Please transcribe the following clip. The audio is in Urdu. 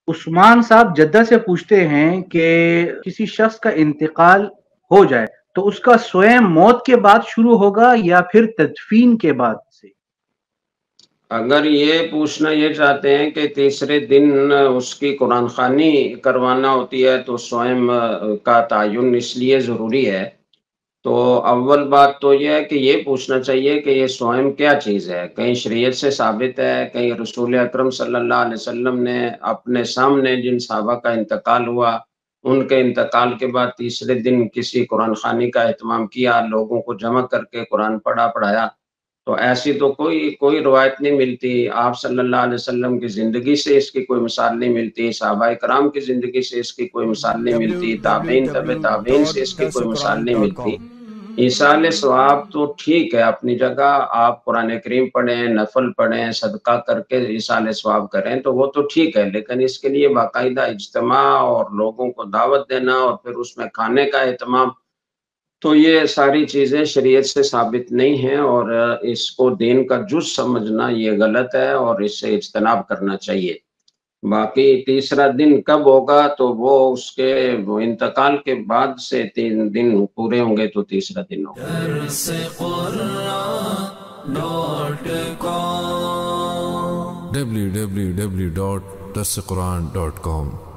عثمان صاحب جدہ سے پوچھتے ہیں کہ کسی شخص کا انتقال ہو جائے تو اس کا سوئم موت کے بعد شروع ہوگا یا پھر تدفین کے بعد سے؟ اگر یہ پوچھنا یہ چاہتے ہیں کہ تیسرے دن اس کی قرآن خوانی کروانا ہوتی ہے تو سوئم کا تعین اس لیے ضروری ہے، تو اول بات تو یہ ہے کہ یہ پوچھنا چاہیے کہ یہ سوئم کیا چیز ہے، کہیں شریعت سے ثابت ہے، کہیں رسول اکرم صلی اللہ علیہ وسلم نے اپنے سامنے جن صحابہ کا انتقال ہوا ان کے انتقال کے بعد تیسرے دن کسی قرآن خوانی کا اہتمام کیا، لوگوں کو جمع کر کے قرآن پڑھایا، تو ایسی تو کوئی روایت نہیں ملتی۔ آپ صلی اللہ علیہ وسلم کی زندگی سے اس کی کوئی مثال نہیں ملتی، صحابہ کرام کی زندگی سے اس کی کوئی مثال نہیں ملتی، تابعین تابعین سے اس کی کوئی مثال نہیں ملتی۔ ایصال ثواب تو ٹھیک ہے اپنی جگہ، آپ قرآن کریم پڑھیں، نفل پڑھیں، صدقہ کر کے ایصال ثواب کریں تو وہ تو ٹھیک ہے، لیکن اس کے لیے باقاعدہ اجتماع اور لوگوں کو دعوت دینا اور پھر اس میں کھانے کا اہتمام، تو یہ ساری چیزیں شریعت سے ثابت نہیں ہیں، اور اس کو دین کا جز سمجھنا یہ غلط ہے اور اس سے اجتناب کرنا چاہیے۔ باقی تیسرا دن کب ہوگا تو وہ اس کے انتقال کے بعد سے 3 دن پورے ہوں گے تو تیسرا دن ہوگا۔ www.darsequran.com